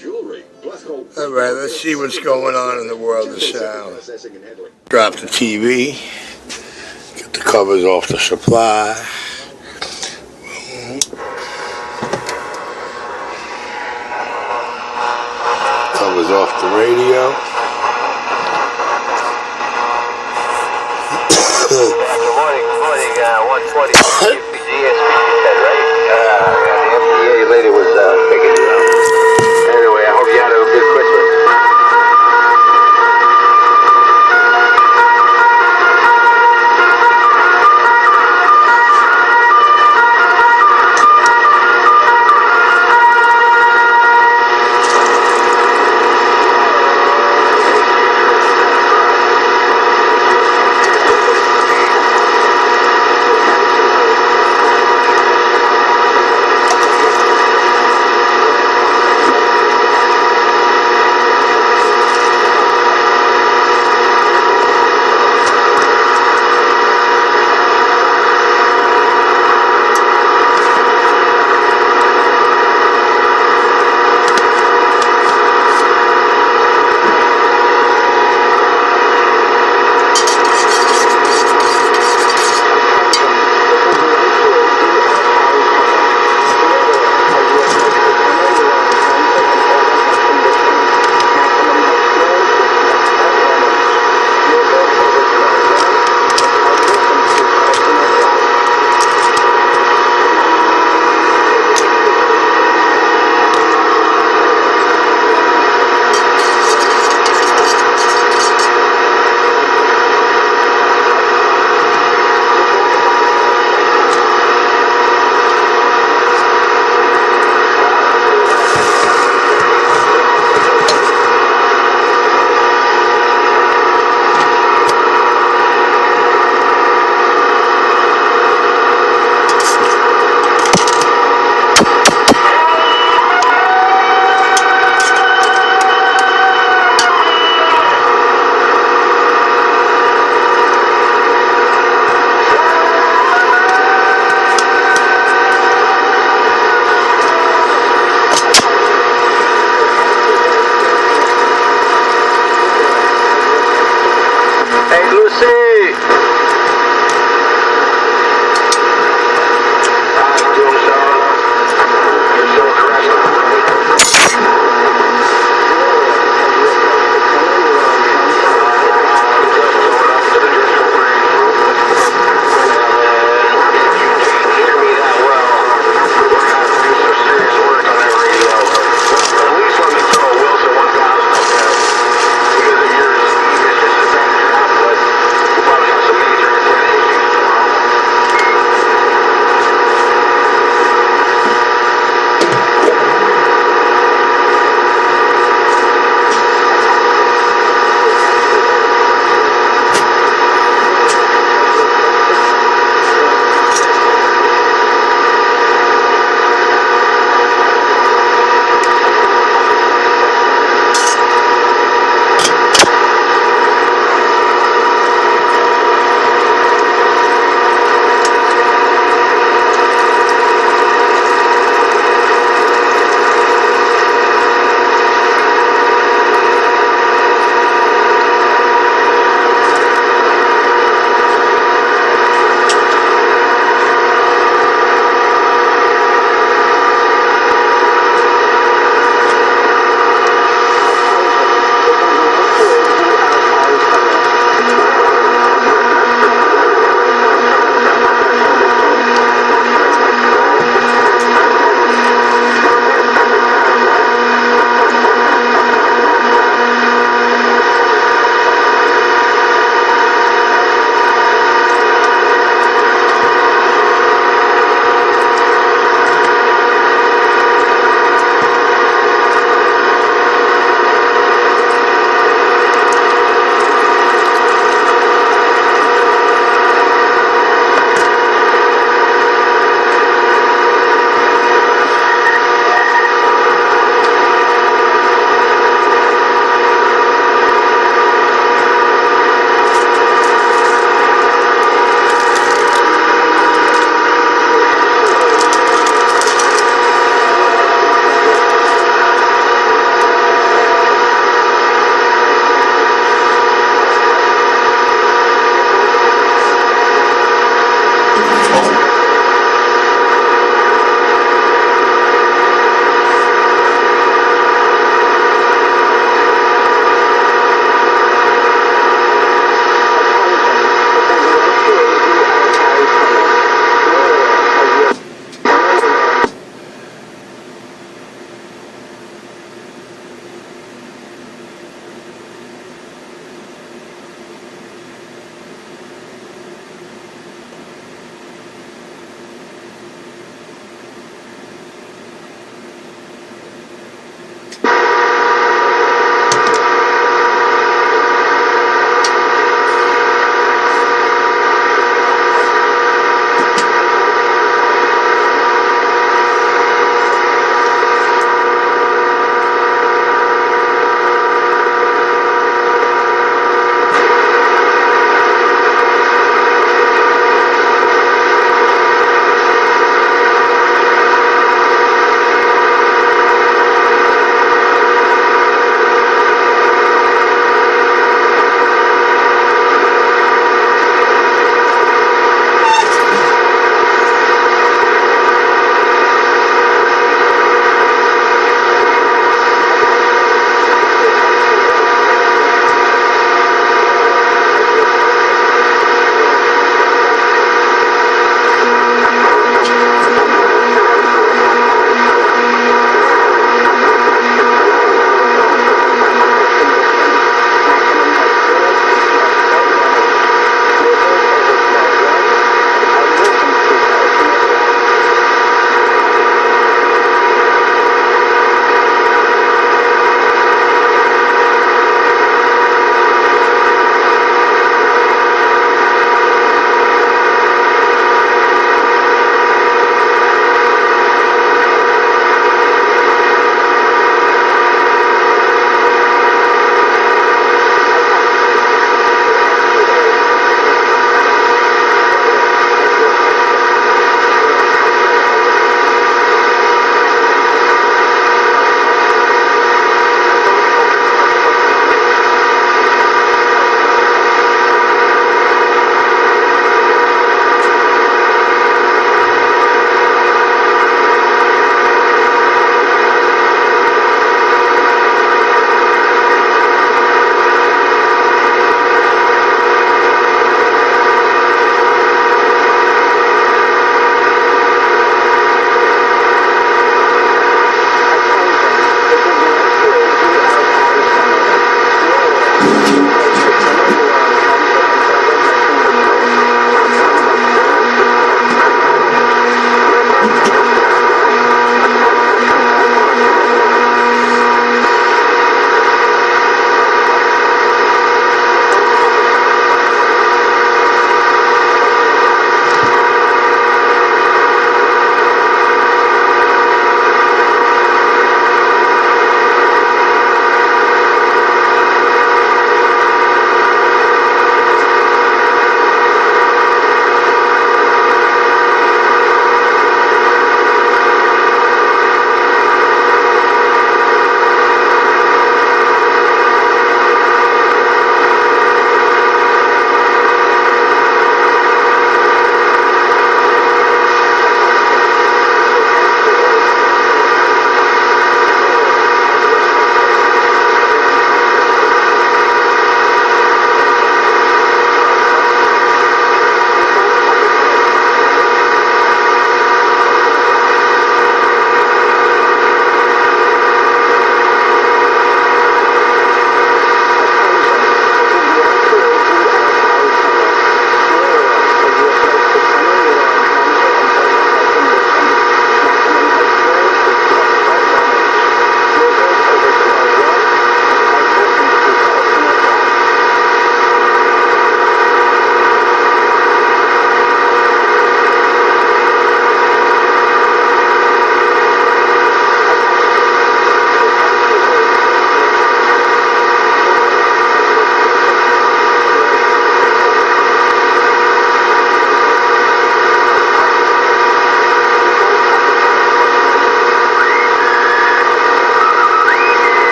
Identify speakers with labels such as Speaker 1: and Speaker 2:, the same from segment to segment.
Speaker 1: Alright, let's see what's going on in the world of sound. Drop the TV. Get the covers off the supply. Covers off the radio.
Speaker 2: Good morning, 120 GSP, you said, right? The FDA lady was picking it up. Anyway, I hope you had a good Christmas.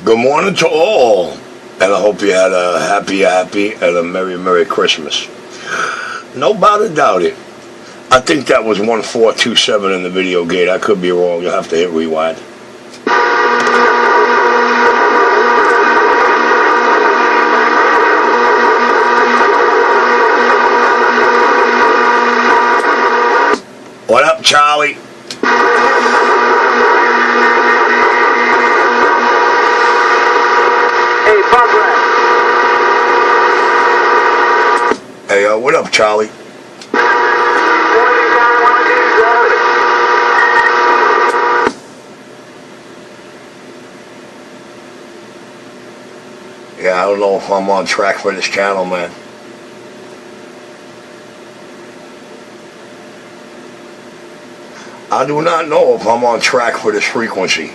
Speaker 1: Good morning to all, and I hope you had a happy and a merry Christmas. No doubt it. I think that was 1427 in the video gate. I could be wrong. You'll have to hit rewind. What up, Charlie?
Speaker 2: Hey, Punk Rat.
Speaker 1: Hey, what up, Charlie? Yeah, I don't know if I'm on track for this channel, man. I do not know if I'm on track for this frequency,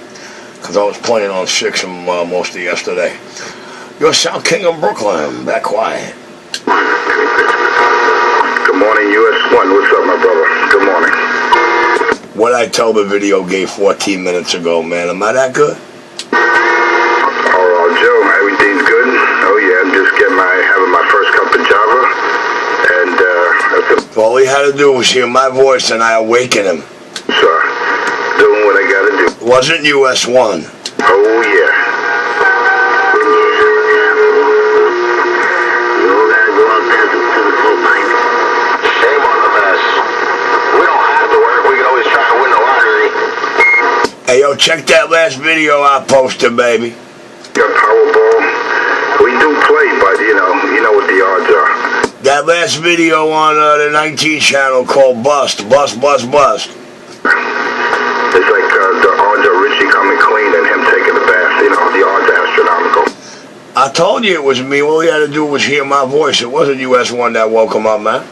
Speaker 1: because I was playing on 6 most of yesterday. You're Sound King of Brooklyn, back quiet.
Speaker 3: Good morning, US 1. What's up, my brother? Good morning.
Speaker 1: What I tell the video gave 14 minutes ago, man. Am I that good?
Speaker 3: Oh, Joe, everything's good. Oh, yeah, I'm just having my first cup of Java. And, that's
Speaker 1: All he had to do was hear my voice and I awakened him.
Speaker 3: sir, doing what I gotta do.
Speaker 1: Wasn't US 1.
Speaker 3: Oh, yeah.
Speaker 2: Shame on the mess. We don't have to work. We can always try to win the lottery.
Speaker 1: Hey, yo, check that last video I posted, baby.
Speaker 3: Got Powerball. We do play, but, you know what the odds are.
Speaker 1: That last video on the 19 channel called Bust. It's like the odds are Richie coming clean and him taking the bath. The odds are astronomical. I told you it was me. All he had to do was hear my voice. It wasn't US 1 that woke him up, man.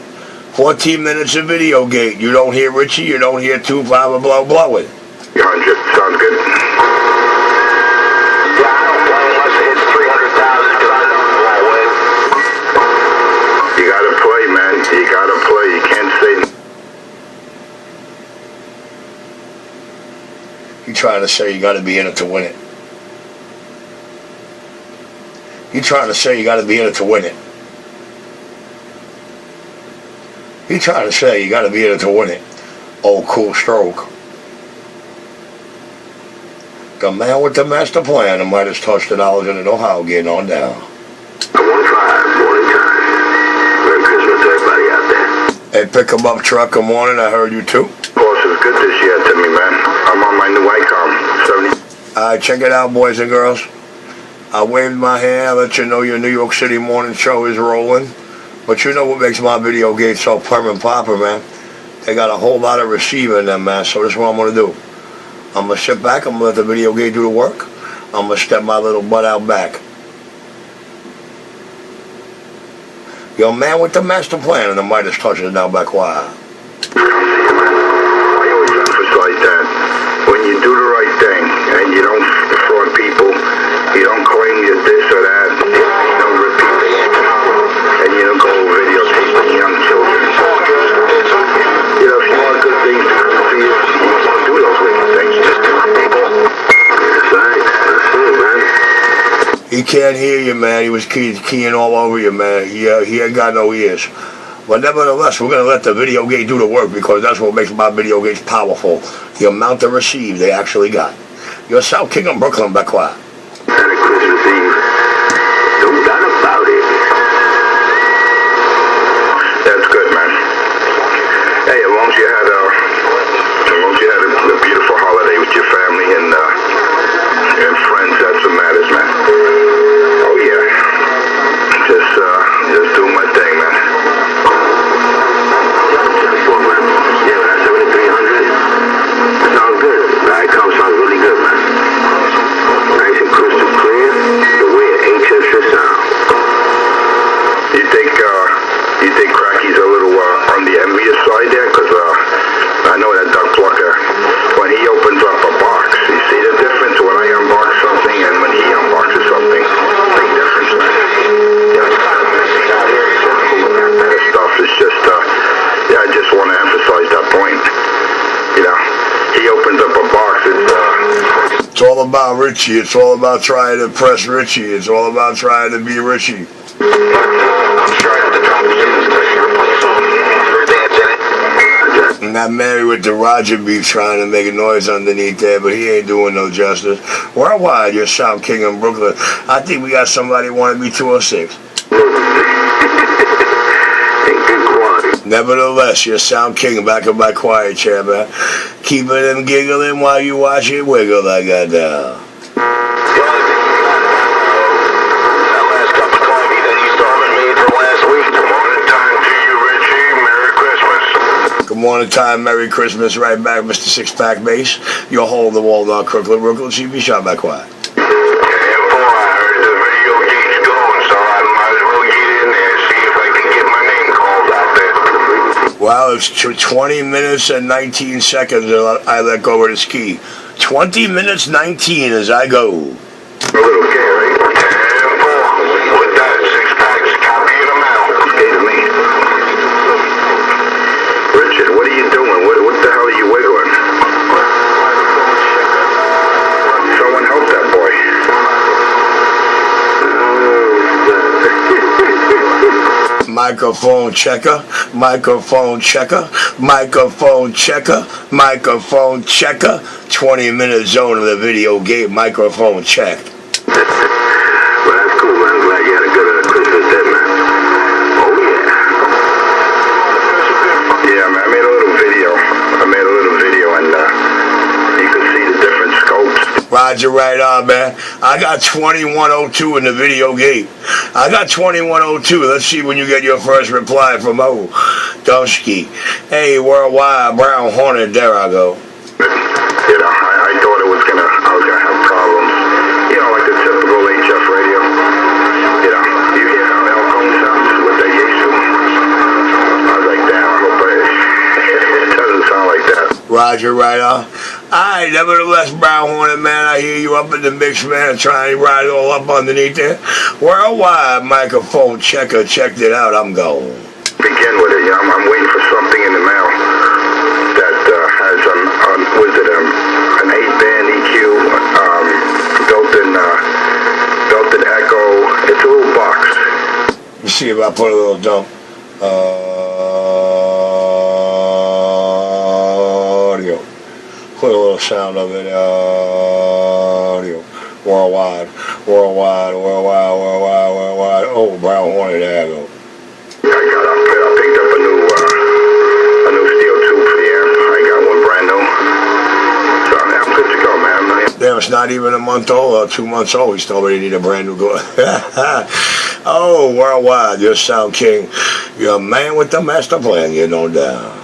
Speaker 1: 14 minutes of video gate. You don't hear Richie, you don't hear 2, 5, blah, blah, with.
Speaker 3: 100. Sounds good.
Speaker 2: Yeah, I don't play unless it hits 300,000 because I know I won't win.
Speaker 3: You gotta play, man. You gotta play. You can't say.
Speaker 1: You trying to say you got to be in it to win it. You trying to say you got to be in it to win it. You trying to say you got to be in it to win it. Oh, cool stroke. The man with the master plan, the Midas touched the dollars in the Ohio getting on down.
Speaker 3: 1-5, morning time. Merry Christmas to everybody out there.
Speaker 1: Hey, pick him up, truck. Good morning. I heard you too.
Speaker 3: Boss is good this year to me, man. brand new ICOM 70.
Speaker 1: Alright, check it out, boys and girls. I waved my hand, I let you know your New York City morning show is rolling. But you know what makes my video gate so prim and proper, man? They got a whole lot of receiver in them, man. So this is what I'm going to do. I'm going to sit back, I'm going to let the video gate do the work. I'm going to step my little butt out back. Yo, man with the master plan and the Midas touches down back wide.
Speaker 3: I always emphasize that when you do the right thing and you don't fraud people, you don't claim you're this or that, you don't rip people, and you don't go videotaping young children. You know, if you want good things to happen to you, you don't do those wicked things. That's right. That's it, man.
Speaker 1: He can't hear you, man. He was keying all over you, man. He ain't got no ears. But nevertheless, we're going to let the video gate do the work because that's what makes my video gates powerful. The amount to receive they actually got. You're South King of Brooklyn, back quiet.
Speaker 3: Merry Christmas Eve. No doubt about it. That's good, man. Hey, as long as you had a beautiful holiday with your family and friends, that's what matters, man. Oh yeah. Just doing my thing, man. What, man? Yeah, that's 7300. Sounds good. The ICOM sounds really good, man. Nice and crystal clear, the way an Aint should sound. You think Cracky's a little on the envious side there? Because I know that duck plucker, when he opens up a box, you see the difference when I unbox something and when he unboxes something? Big difference, man. That stuff is just, I just want to emphasize that point. You know, he opens up a box,
Speaker 1: it's all about Richie. It's all about trying to impress Richie. It's all about trying to be Richie.
Speaker 2: I'm sure I have to drop you because you're playing some dance in it.
Speaker 1: I'm not married with the Roger beef trying to make a noise underneath there, but he ain't doing no justice. Worldwide, you're South King in Brooklyn. I think we got somebody want to be 206. Nevertheless, you're Sound King back in my quiet chair, man. Keeping them giggling while you watch it wiggle like I do. Good morning time, Merry Christmas, right back, Mr. Six-Pack Bass. Your hole in the wall, not Crooklyn, Brooklyn, CB shot back quiet.
Speaker 3: I heard the video gate's going, so I might as well get in there and see if I can get my name called out there.
Speaker 1: Wow, it's 20 minutes and 19 seconds I let go of the ski. 20 minutes 19 as I go.
Speaker 3: A little Gary. With that, six-packs, copying them out. Okay to me. Richard, what are you doing? What the hell are you wiggling? Someone help that boy.
Speaker 1: Microphone checker, microphone checker, microphone checker, microphone checker. 20-minute zone of the video gate, microphone checked.
Speaker 3: Well, that's cool, man. I'm glad you had a good Christmas day, man. Oh, yeah. Yeah, man, I made a little video and you can see the different scopes.
Speaker 1: Roger, right on, man. I got 2102 in the video gate. I got 2102. Let's see when you get your first reply from Donsky. Hey, worldwide, Brown Hornet, there I go.
Speaker 3: You know, I thought I was gonna have problems. You know, like the typical HF radio. You know, you hear how Elcon sounds with the Yesu. I was like, damn, I hope it doesn't sound like that.
Speaker 1: Roger, right on. Alright, nevertheless, Brown Hornet, man, I hear you up in the mix, man, trying to ride it all up underneath there. Worldwide, microphone checker, checked it out, I'm going.
Speaker 3: Begin with it, yeah. I'm waiting for something in the mail that has an 8-band EQ, built-in echo. It's a little box.
Speaker 1: Let me see if I put a little dump. Audio. Put a little sound of it. Audio. Worldwide. Oh, Brown Hornet, there I go.
Speaker 3: I picked up a new steel tube for the amp. I got one brand new. So I'm good
Speaker 1: it's not even a month old or 2 months old. He's already need a brand new gun. Oh, worldwide, you're Sound King. You're a man with the master plan, you know that.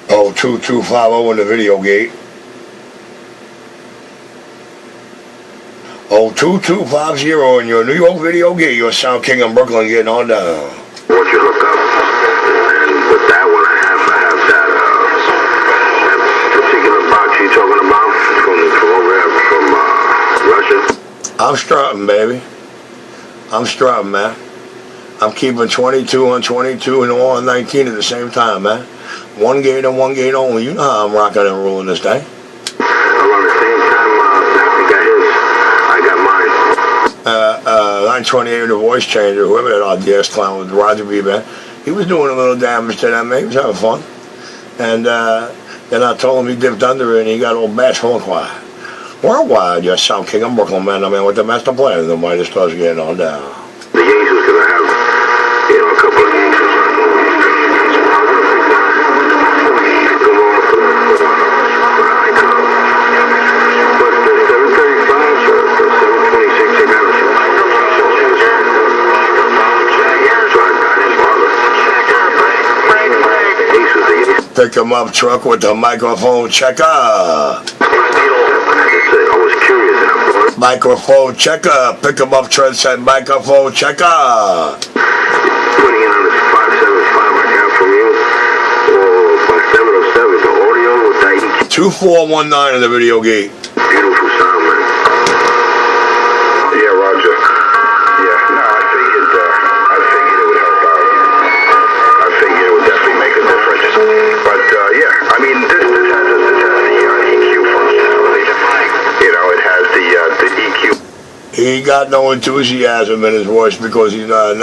Speaker 1: Oh, 2250 in the video gate. Oh, 2250 in your New York video gate. Your Sound King in Brooklyn getting on down.
Speaker 3: Once you look up, and with that one I have that particular box you're talking about from over there, from Russia.
Speaker 1: I'm strutting, baby. I'm strutting, man. I'm keeping 22 on 22 and all on 19 at the same time, man. One gate and one gate only. You know how I'm rocking and rolling this day.
Speaker 3: Around the same time, he got his, I got mine.
Speaker 1: 928 the voice changer, whoever that RDS clown with Roger B, man. He was doing a little damage to that, man. He was having fun. And then I told him he dipped under it and he got old bass full of quiet. Worldwide, you're Sound King of Brooklyn, man. I mean, with the master plan, the mighty stars getting on down.
Speaker 3: The Yankees was going to have, a couple of Yankees.
Speaker 1: Pick him up truck with the microphone checker.
Speaker 3: I was curious and I brought it.
Speaker 1: Microphone checker. Pick him up truck said microphone checker.
Speaker 3: Putting in on this 575 I got from you, or 707, the audio with that EQ.
Speaker 1: 2419 in the video gate.
Speaker 3: Beautiful sound, man.
Speaker 4: Yeah, Roger. Yeah, no, I figured it would help out. I figured it would definitely make a difference. But yeah, I mean, this has the EQ functionality. You know, it has the EQ.
Speaker 1: He got no enthusiasm in his voice because he's not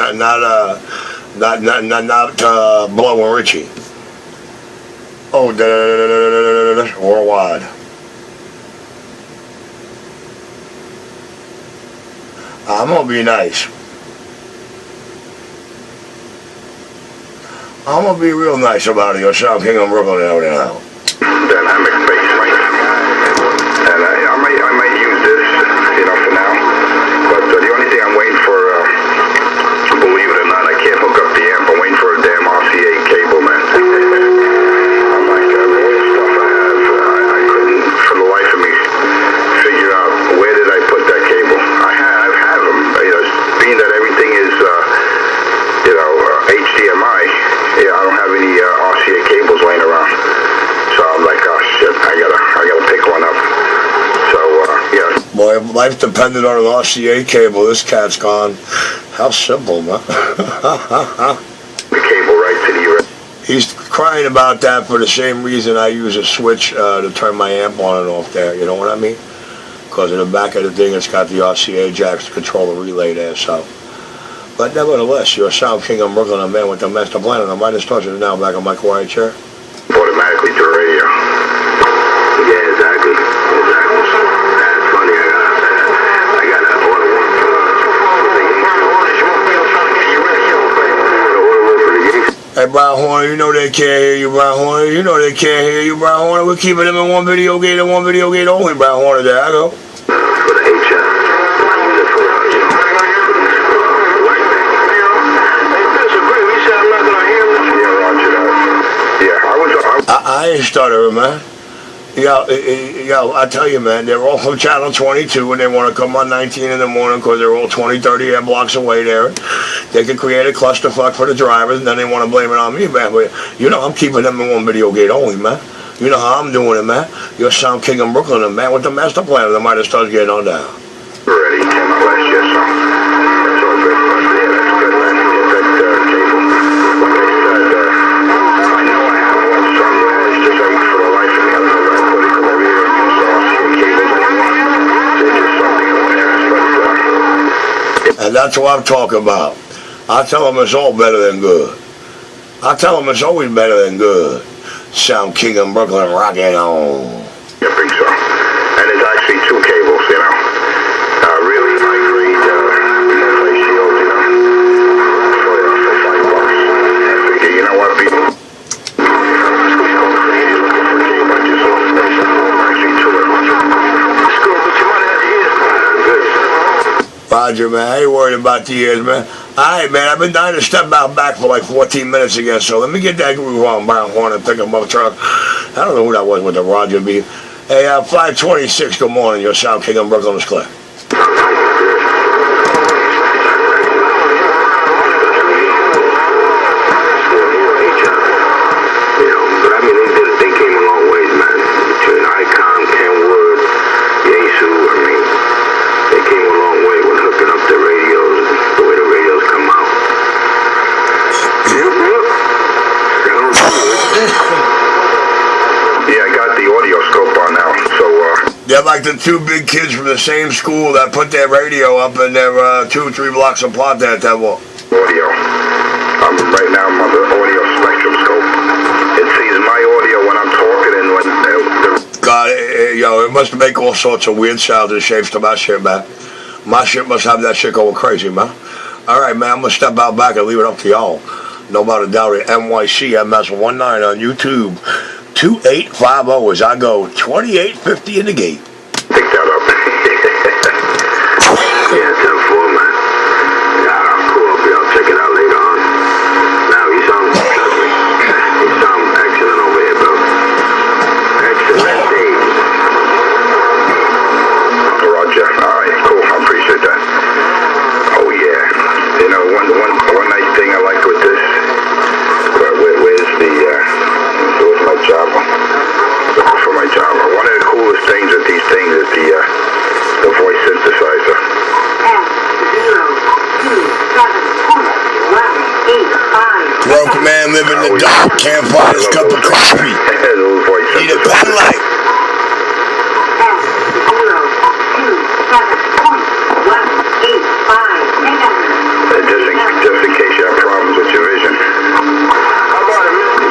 Speaker 1: blowing Richie. Oh, worldwide. I'm gonna be nice. I'm gonna be real nice about it. Your Sound King of Brooklyn out now.
Speaker 4: Dynamic bass link. And I might use this, for now. But the only thing I'm waiting for, believe it or not, I can't hook up the amp. I'm waiting for a damn RCA cable, man. I'm like, all the stuff I have, I couldn't, for the life of me, figure out where did I put that cable. I've had them, being that everything is, HDMI. Yeah, I don't have any RCA cables laying around. So I'm like, oh shit, I gotta pick one up. So yeah.
Speaker 1: Boy, if life depended on an RCA cable, this cat's gone. How simple, man.
Speaker 4: The cable right to the
Speaker 1: He's crying about that for the same reason I use a switch to turn my amp on and off there, you know what I mean? Because in the back of the thing it's got the RCA jacks to control the relay there, so. But nevertheless, you're Sound King of Brooklyn, a man with the master plan, and I'm right as touching it now back on my quiet chair.
Speaker 4: automatically to the radio.
Speaker 3: Yeah, exactly. That's funny. I got that order one for
Speaker 1: Hey, Brown Hornet, you know they can't hear you, Brown Hornet. You know they can't hear you, Brown Hornet. We're keeping them in one video gate and one video gate only, Brown Hornet. There I go.
Speaker 3: For the HF.
Speaker 1: I ain't stuttering, man. Yo, I tell you, man, they're all from Channel 22 and they want to come on 19 in the morning because they're all 20, 30 air blocks away there. They can create a clusterfuck for the drivers and then they want to blame it on me, man. But, I'm keeping them in one video gate only, man. You know how I'm doing it, man. You're Sound King of Brooklyn, and man, with the master plan, the might have started getting on down.
Speaker 4: Ready, last year, so. That's all good, but yeah, that's good, man. That cable. Like I said, I know I have one somewhere. It's just like for the life of me, I don't know where I put it because I really don't use the RCA cables anymore. There's just something in my ass, but
Speaker 1: And that's what I'm talking about. I tell them it's all better than good. I tell them it's always better than good. Sound King in Brooklyn, rockin' on.
Speaker 4: I think so. And it's actually 2 cables, you know. Really high grade multi-shield, you know. For $5. I figure, you know what, people?
Speaker 1: Roger, man. I ain't worried about the years, man. Alright, man. I've been dying to step out back for like 14 minutes again, so let me get that groove on Brown Hornet, pick him up truck. I don't know who that was with the Roger B. Hey, 526, good morning. Your Sound King in Brooklyn is clear. They're like the 2 big kids from the same school that put their radio up and they're 2-3 blocks apart there at that wall.
Speaker 4: Audio. Right now I'm on the audio spectrum scope. It sees my audio when I'm talking and when
Speaker 1: God, yo, it must make all sorts of weird sounds and shapes to my shit, man. My shit must have that shit going crazy, man. Alright, man, I'm gonna step out back and leave it up to y'all. No about a doubt it. NYCMS19 on YouTube. 2850 as I go 2850 in the gate.
Speaker 4: Pick that up.
Speaker 3: Yeah, 10-4, man. Yeah, cool. I'll check it out later on. Now, you sound excellent over here, bro. Excellent, Dave.
Speaker 4: Roger. Alright, cool. I appreciate that. Oh, yeah. You know, one nice thing I like with this, where's my Java? For my Java. One of the coolest things with these things is the voice synthesizer.
Speaker 1: Broke man living in the dark, can't find his cup of coffee. Need a pen light.
Speaker 4: Just in case you have problems with your vision.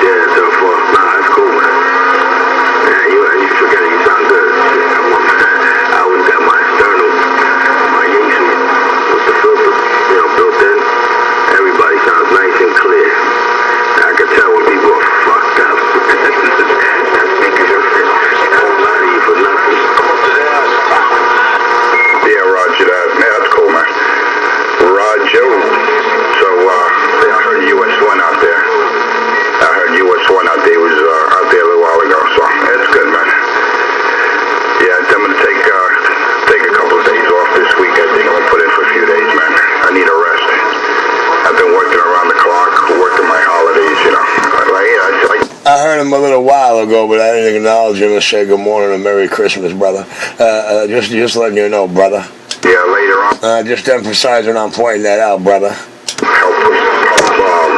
Speaker 3: Yeah, 10-4. Nah, that's cool, man. Yeah, you forget it. You sound good. I always got my external, my Yesu with the filter, built in. Everybody sounds nice and clear. I can tell when people are fucked up. That's making them lie to you for nothing.
Speaker 4: Yeah, Roger that. Man, that's cool, man. Roger. So, I heard US1 out there. I heard US1 out there. He was out there a little while ago, so it's good, man. Yeah, I'm gonna take a couple of days off this week. I think I'm gonna put in for a few days, man. I need a rest. I've been working around the clock, working my holidays, you know.
Speaker 1: I heard him a little while ago, but I didn't acknowledge him and say good morning and Merry Christmas, brother. Just letting you know, brother.
Speaker 4: Yeah, later on.
Speaker 1: Just emphasizing on pointing that out, brother.
Speaker 4: Help,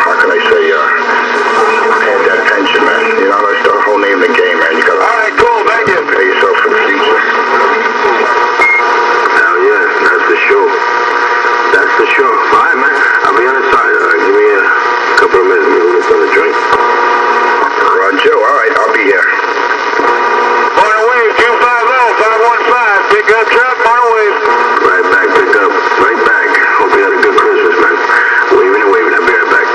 Speaker 4: how can I say, pay that attention, man. You know, that's the whole name of the game, man. You gotta, all right, cool, thank you. Pay yourself for the future.
Speaker 3: Hell yeah, that's for sure. That's for sure. All right, man. I'll be on the side. Give me a couple of minutes. Maybe we'll get a drink.
Speaker 4: Roger, all right, I'll be here.
Speaker 2: On the way, 250-515. Pick up truck, on the way.
Speaker 3: Right back, pick up. Right back. Hope you had a good Christmas, man. Waving and waving. I'll be right back.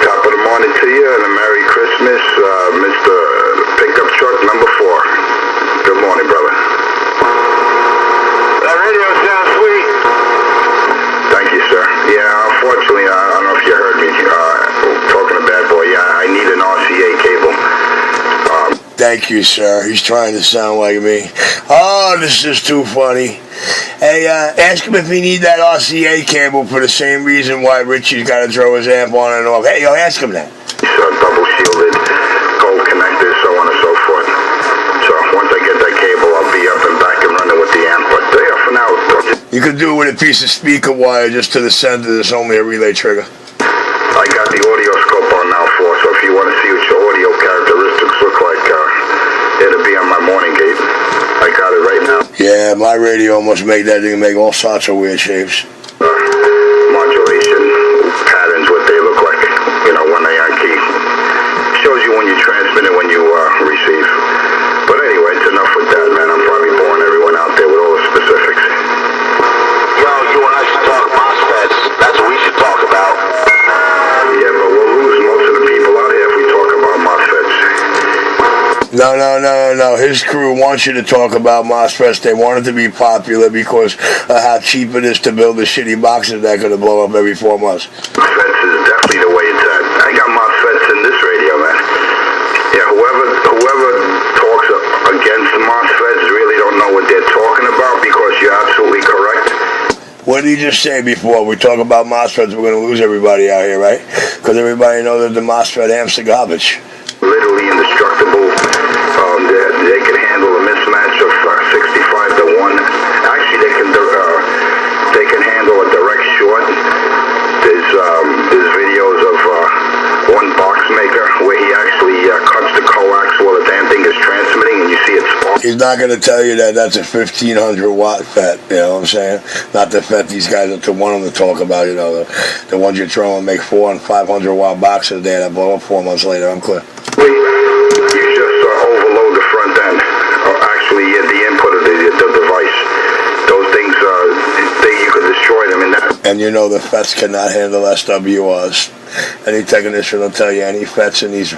Speaker 4: Top of the morning to you and a Merry Christmas, Mr. Pickup Truck number 4. Good morning, brother.
Speaker 2: That radio sounds sweet.
Speaker 4: Thank you, sir. Yeah, unfortunately, I don't know if you heard me talking to Bad Boy. Yeah, I need an RCA cable.
Speaker 1: Thank you, sir. He's trying to sound like me. Oh, this is too funny. Hey, ask him if he need that RCA cable for the same reason why Richie's got to throw his amp on and off. Hey, yo, ask him that.
Speaker 4: Double shielded, gold connectors, so on and so forth. So once I get that cable, I'll be up and back and running with the amp. But yeah, for now,
Speaker 1: you could do it with a piece of speaker wire just to the center. There's only a relay trigger.
Speaker 4: I got the audio scope on now for, so if you want to see what your audio characteristics look like, it'll be on my morning gate. I got it right now.
Speaker 1: Yeah, my radio must make that thing make all sorts of weird shapes.
Speaker 4: Modulation patterns, what they look like, you know, when they key. Shows you when
Speaker 1: No. His crew wants you to talk about MOSFETs. They want it to be popular because of how cheap it is to build the shitty boxes that are going to blow up every 4 months.
Speaker 4: MOSFETs is definitely the way it's at. I got MOSFETs in this radio, man. Yeah, whoever talks against the MOSFETs really don't know what they're talking about because you're absolutely correct.
Speaker 1: What did you just say before? We talk about MOSFETs, we're going to lose everybody out here, right? Because everybody knows that the MOSFET amps are garbage.
Speaker 4: Literally indestructible. They can handle a mismatch of 65 to 1. Actually, they can handle a direct short. There's videos of one box maker where he actually cuts the coax while the damn thing is transmitting, and you see it spark.
Speaker 1: He's not going to tell you that that's a 1500 watt FET, you know what I'm saying? Not the FET these guys are to want them to talk about, you know, the ones you're throwing make 400 and 500 watt boxes there that blow up 4 months later. I'm clear.
Speaker 4: You just overload the front end, or actually the input of the device. Those things, you could destroy them in that.
Speaker 1: And you know the FETs cannot handle SWRs. Any technician will tell you any FETs in these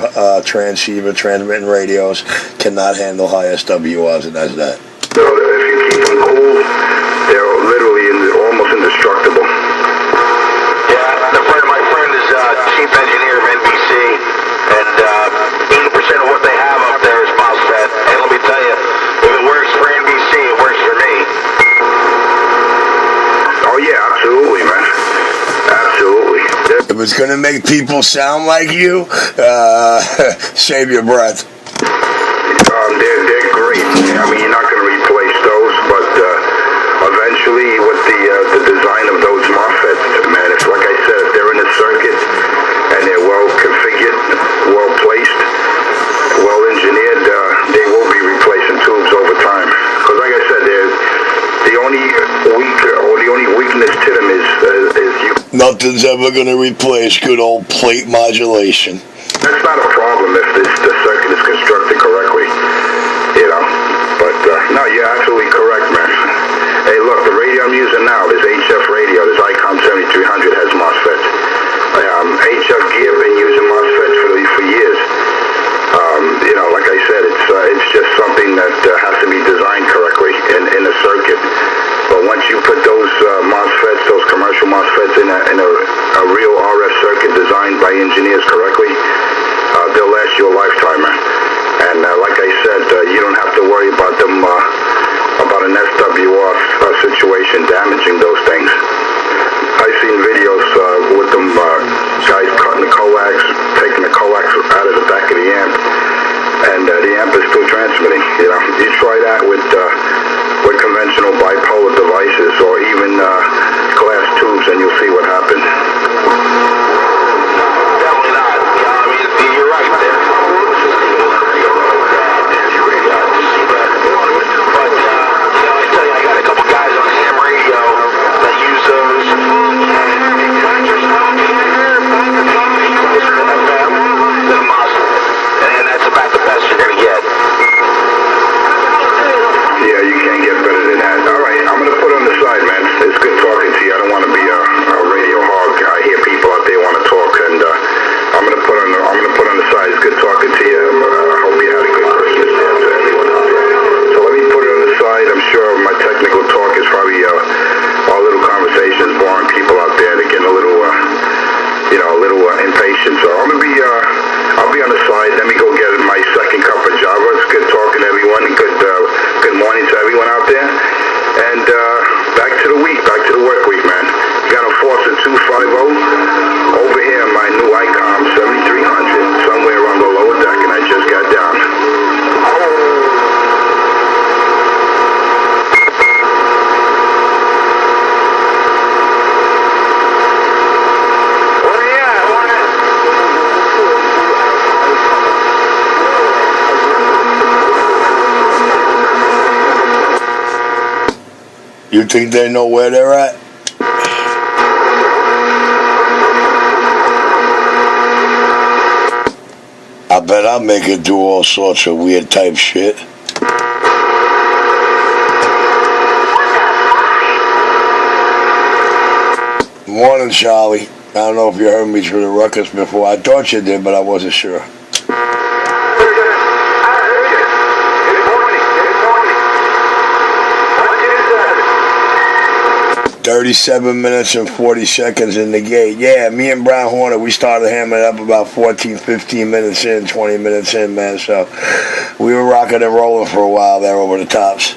Speaker 1: transceiver, transmitting radios cannot handle high SWRs, and that's that.
Speaker 4: So if you keep them cool, they're literally almost indestructible.
Speaker 2: Yeah, my friend is chief engineer of NBC, and 80% of what they have up there is MOSFET. And let me tell you, if it works for NBC, it works for me.
Speaker 4: Oh yeah, absolutely, man. Absolutely.
Speaker 1: If it's going to make people sound like you, save your breath.
Speaker 4: They're great. I mean, you're not going to replace those, but eventually with the design of those MOSFETs, man, it's like I said, if they're in a circuit and they're well configured, well placed, well engineered, they will be replacing tubes over time. Because like I said, the only weakness to them is you.
Speaker 1: Nothing's ever going to replace good old plate modulation.
Speaker 4: That's not a problem if the circuit is constructed correctly, you know. But no, you're absolutely correct, man. Hey, look, the radio I'm using now, this HF radio, this ICOM 7300 has MOSFETs. HF gear been using MOSFETs for years. You know, like I said, it's just something that has to be designed correctly in a circuit. But once you put those MOSFETs, those commercial MOSFETs in a real RF circuit designed by engineers correctly, they'll last you a lifetime, man. And like I said, you don't have to worry about them, about an SWR situation damaging those things. I've seen videos with them guys cutting the coax, taking the coax out of the back of the amp, and the amp is still transmitting. You know, you try that with conventional bipolar devices or even glass tubes, and you'll see what happens.
Speaker 2: Definitely not. I mean, you're right there. But, I tell you, I got a couple guys on the ham radio that use those. And that's about the best you're going to get.
Speaker 4: Yeah, you can't get better than that. All right, I'm going to put on the side, man. It's good talking to you. I don't want to be a radio hog. I hear people out there want to talk, and I'm going to put on the side. It's good talking to you. I hope you had a good Christmas to everyone out there. So let me put it on the side. I'm sure my technical talk is probably our little conversations boring people out there. They're getting a little impatient. So I'm going to be I'll be on the side. Let me go get my second cup of Java. It's good talking to everyone. Good morning to everyone out there. And back to the work week, man. Got a Fawcett 250 over here, my new ICOM 7300, somewhere on the lower deck, and I just got down.
Speaker 1: You think they know where they're at? I bet I'll make it do all sorts of weird type shit. Morning, Charlie. I don't know if you heard me through the ruckus before. I thought you did, but I wasn't sure.
Speaker 3: I heard
Speaker 1: 37 minutes and 40 seconds in the gate. Yeah, me and Brown Hornet, we started hammering up about 14, 15 minutes in, 20 minutes in, man. So we were rocking and rolling for a while there over the tops.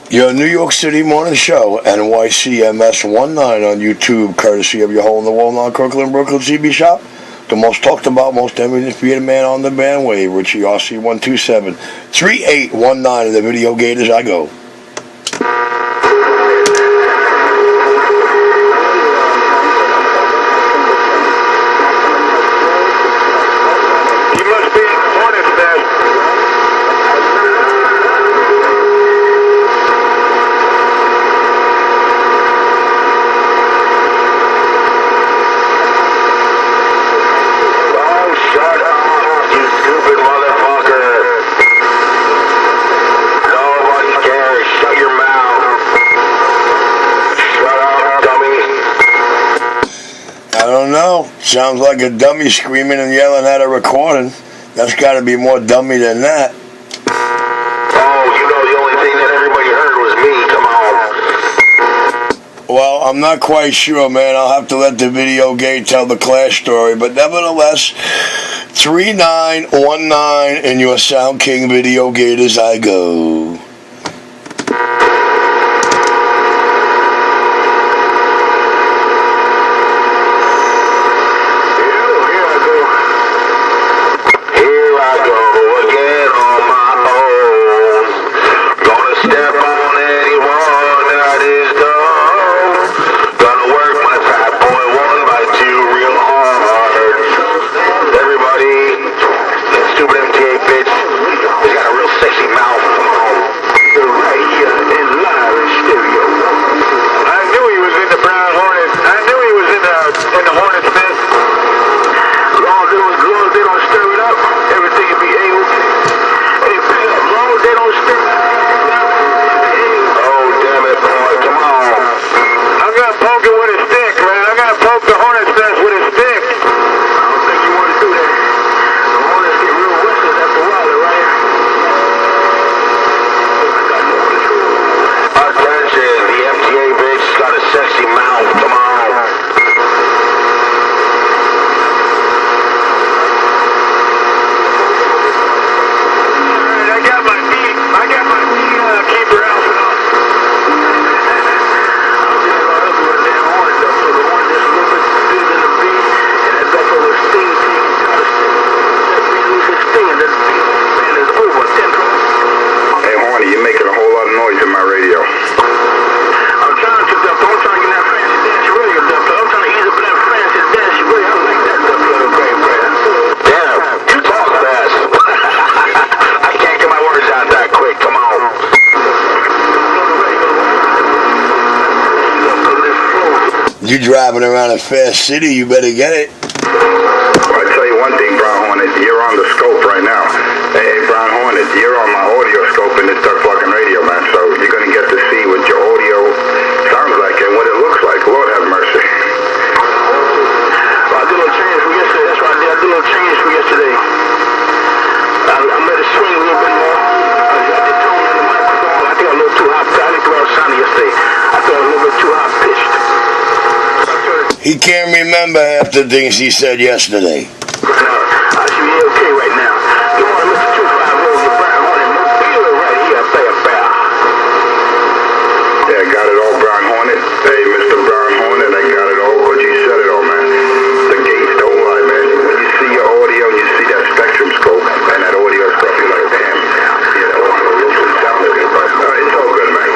Speaker 1: Your New York City morning show, NYCMS19 on YouTube, courtesy of your hole in the wall non-Kirkland Brooklyn CB shop. The most talked about, most envied man on the bandwave, Richie RC127 3819 in the video gate as I go. Sounds like a dummy screaming and yelling at a recording. That's got to be more dummy than that.
Speaker 2: Oh, you know the only thing that everybody heard was me. Come on.
Speaker 1: Well, I'm not quite sure, man. I'll have to let the video gate tell the Clash story. But nevertheless, 3919 in your Sound King video gate as I go. You driving around a fast city, you better get it.
Speaker 4: Well, I tell you one thing, Brown Hornet, you're on the scope right now. Hey, Brown Hornet, you're on my audio scope in this duck fucking radio, man. So you're gonna get to see what your audio sounds like and what it looks like. Lord have mercy.
Speaker 3: Well, I did a little change for yesterday. That's what I did. I did a little change for yesterday. I let it swing a little bit more. I did tone in the microphone. I think a little too high. I didn't go out sounding yesterday. I thought a little bit too high pitched.
Speaker 1: He can't remember half the things he said yesterday.
Speaker 3: I should be okay right now. You want to listen to 250 the Brown Hornet Mobile right here, bear.
Speaker 4: Yeah, I got it all, Brown Hornet. Hey, Mr. Brown Hornet, I got it all, but you said it all, man. The gates don't lie, man. When you see your audio, you see that spectrum scope, and that audio is probably like, damn, you know, listen sound of it, but it's all good, man.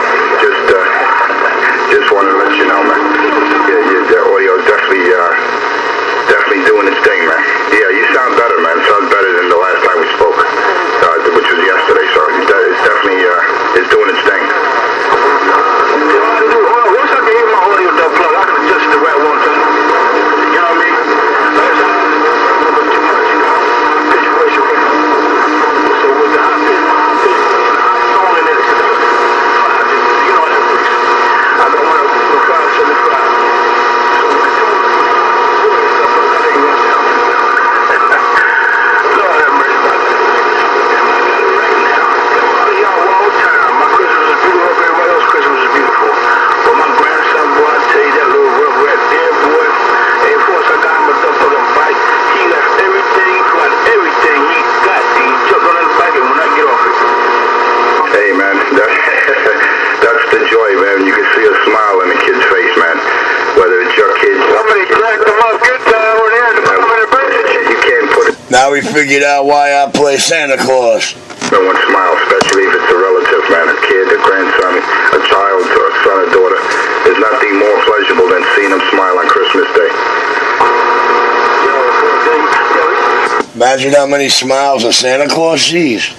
Speaker 4: Just wanted to let you know, man. Yeah, that audio is definitely doing its thing, man.
Speaker 1: Now we figured out why I play Santa Claus.
Speaker 4: No one smiles, especially if it's a relative, man, a kid, a grandson, a child, or a son or daughter. There's nothing more pleasurable than seeing them smile on Christmas Day.
Speaker 1: Imagine how many smiles a Santa Claus sees.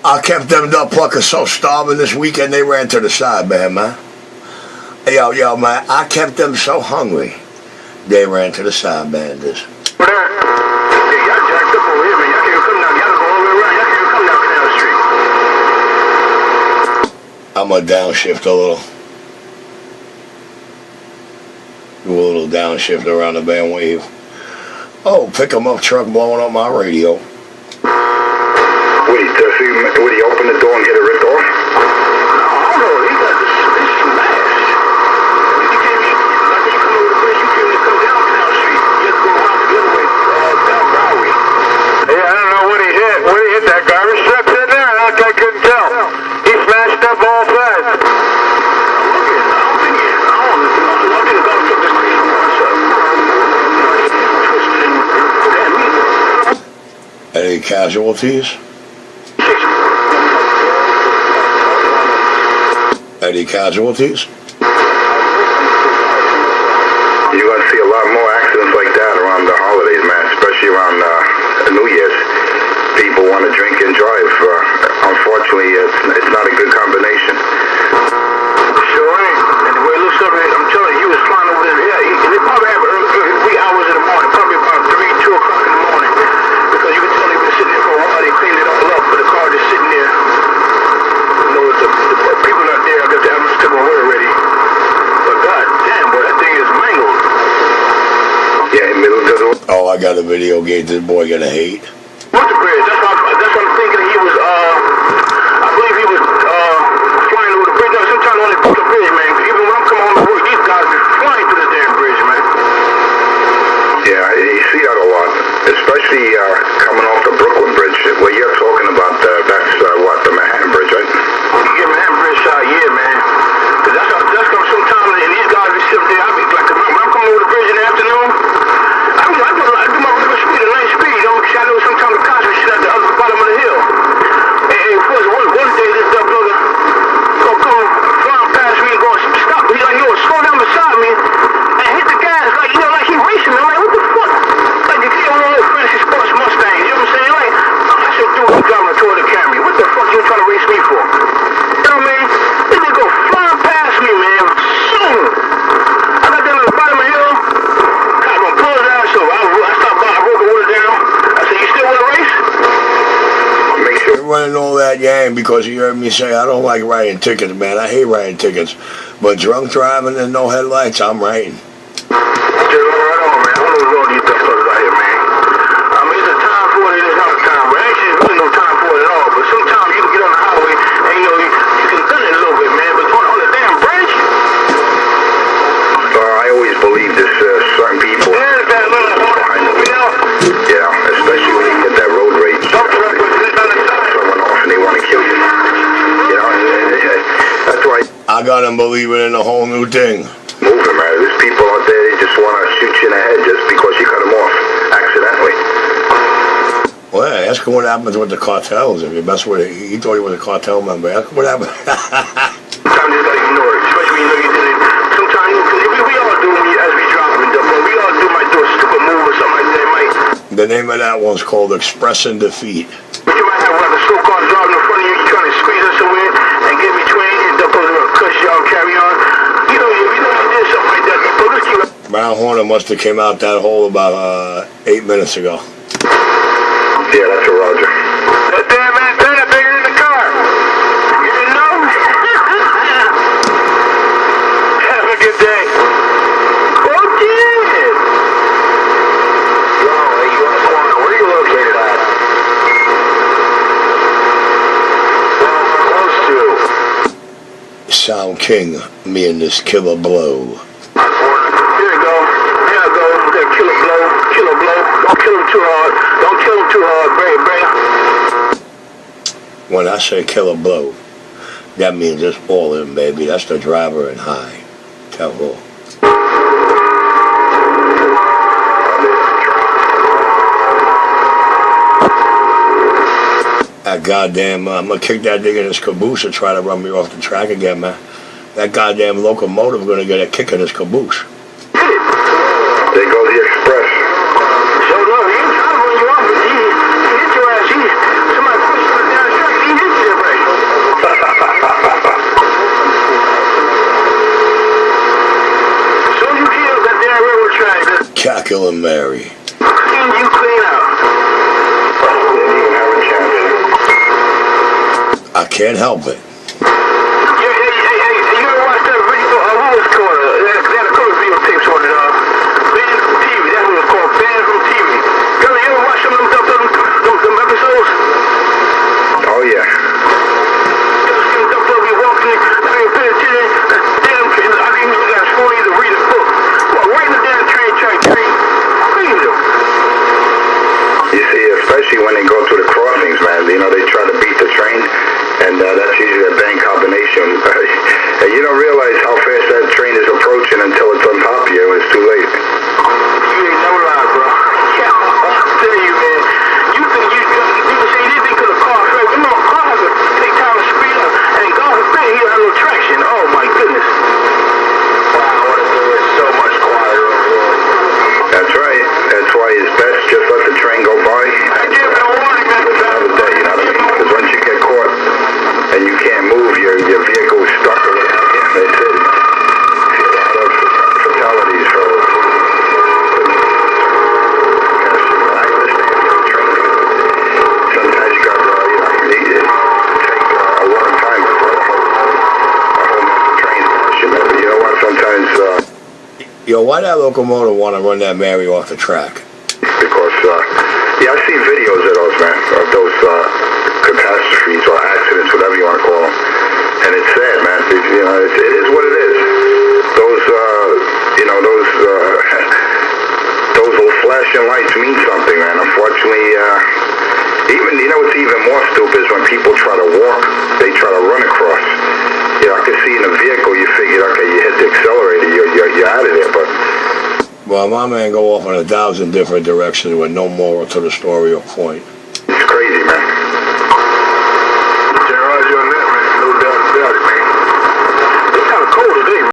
Speaker 1: I kept them duck pluckers so starving this weekend they ran to the side, man. Yo, man, I kept them so hungry they ran to the side, man. I'm gonna downshift a little. Do a little downshift around the bandwave. Oh, pick 'em up truck blowing up my radio.
Speaker 4: Would he open the door and get it ripped off?
Speaker 3: No, he got this smashed. You came over the bridge, you come down Town Street. You have to go around the other way, down Bowery.
Speaker 2: Yeah, I don't know what he hit. What he hit that garbage truck in there? I couldn't tell. He smashed up all sides.
Speaker 3: I don't think the garbage truck just cleaned up one side. Twisted and
Speaker 1: Any casualties? Any casualties?
Speaker 4: You're going to see a lot more accidents like that around the holidays, man, especially around New Year's. People want to drink and drive. Unfortunately, it's not a good combination.
Speaker 3: Sure ain't. And the way it looks up, I'm telling you, he was flying over there. Yeah, they probably have wee hours in the morning, probably about 3, 2 o'clock in the morning. Because you can tell they've been sitting there for a while. They cleaned it all up, but the car just sitting there. You know, the people not there. I got the evidence to my way already. But god damn, boy, that thing is mangled.
Speaker 4: Yeah, in middle of the...
Speaker 1: Oh, I got a video game this boy gonna hate.
Speaker 3: What's the bridge? That's what I'm thinking. He was, I believe he was, flying over the bridge. No, sometimes on the bridge, man. Even when I'm coming home to work, these guys be flying through this damn bridge, man.
Speaker 4: Yeah, you see that a lot, especially coming off the Brooklyn Bridge, where you're talking about. That's the Manhattan Bridge, right?
Speaker 3: Yeah, Manhattan Bridge shot, yeah, man. That's come sometimes, and these guys be sitting there. I be like, when I'm coming over the bridge in the afternoon, I do my regular speed, a nice speed, you know, because I know sometimes the cops are shit at the other bottom of the hill. And first, one day this dumb brother gonna come flying past me and go stop. He's like, yo, slow down beside me and hit the gas like, you know, like he racing me. I'm like, what the fuck? Like the kid on a little fancy sports Mustang, you know what I'm saying? Like, I said, dude, you driving a Toyota Camry. What the fuck you trying to race me for? You know what I mean? This nigga go flying past me, man. Soon. I got down to the bottom of the hill. Cop gonna pull his ass over. I stopped by, I broke the water down. I said, you still want to race?
Speaker 4: Make sure...
Speaker 1: You're running all that game because you heard me say I don't like writing tickets, man. I hate writing tickets. But drunk driving and no headlights, I'm writing. got him believing in a whole new thing.
Speaker 4: Moving, man. There's people out there, they just want to shoot you in the head just because you cut them off accidentally.
Speaker 1: Well, yeah, ask him what happens with the cartels. If you mess with it, he thought he was a cartel member. Ask him what happened.
Speaker 3: Sometimes you gotta ignore it, especially when you know you did it. Sometimes, because we all do as we drop them, but we all might do a stupid move or something like that. Might.
Speaker 1: The name of that one's called Expressing Defeat.
Speaker 3: But you might have like a slow car driving in front of you, you're trying to squeeze us somewhere and get between, and they'll put a cuss y'all carry on. You know you did something like that. So let's keep it.
Speaker 1: Brown Hornet must have came out that hole about 8 minutes ago.
Speaker 4: Yeah, that's a Roger.
Speaker 3: That damn antenna bigger than the car. You didn't know? Have a good day. Okay.
Speaker 2: Yo, hey, you want to corner? Where are you located at? Well, close to.
Speaker 1: Sound King, me and this killer blow.
Speaker 3: Here you go. There you go. That killer blow. Killer blow. Don't kill him too hard. Don't kill him too hard, Bray.
Speaker 1: When I say killer blow, that means it's all in, baby. That's the driver and high. Tell her. That goddamn, I'm gonna kick that thing in his caboose and try to run me off the track again, man. That goddamn locomotive gonna get a kick in his caboose.
Speaker 4: There goes the Express.
Speaker 3: So no, he ain't trying to run you off, but he hit your ass. Somebody pushed him down the track. He hit you there, Bray. As soon as you get on that damn railroad track,
Speaker 1: Cackle and Mary.
Speaker 3: clean you clean out.
Speaker 4: Didn't even have a chance.
Speaker 1: I can't help it.
Speaker 3: Hey, you ever watch that video? What was it called? They had a couple of videotapes on it. Banned from TV. That's what it's called. Banned from TV. You ever watch some of them episodes?
Speaker 4: Oh, yeah.
Speaker 3: Be walking, pay attention. Damn, I think you got school to read a book. Well, right in the damn train track tree. Clean them.
Speaker 4: You see, especially when they go through the crossings, man, you know, they try to beat the train, and that's usually a bang combination. And you don't realize how fast that train is approaching until it's on top of you. It's too late.
Speaker 3: You ain't no lie, bro. Yeah, I'm telling you, man. You can say anything because the car failed. You know, a car has to take time to speed up. And God forbid, he has no traction. Oh, my goodness.
Speaker 2: Wow, what is there? It's so much quieter over here.
Speaker 4: That's right. That's why it's best just let the train go by.
Speaker 3: I give it a warning, man.
Speaker 4: Another day, you know what I mean? Because once you get caught and you can't move, your vehicle is stuck or what have you. That's it. See a lot of fatalities for. I understand the training. Sometimes you got you need it. Take a long time before a whole train passion. But you know what? Sometimes.
Speaker 1: Yo, why that locomotive want to run that Mary off the track?
Speaker 4: Because, yeah, I see videos of those, man, of those catastrophes or accidents, whatever you want to call them. And it's sad, man. You know, it is what it is. Those, you know, those little flashing lights mean something, man. Unfortunately, even, you know, what's even more stupid is when people try to walk, they try to run across. You know, I can see in a vehicle, you figure, okay, you hit the accelerator, you're out of there, but.
Speaker 1: Well, my man go off in 1,000 different directions with no moral to the story or point.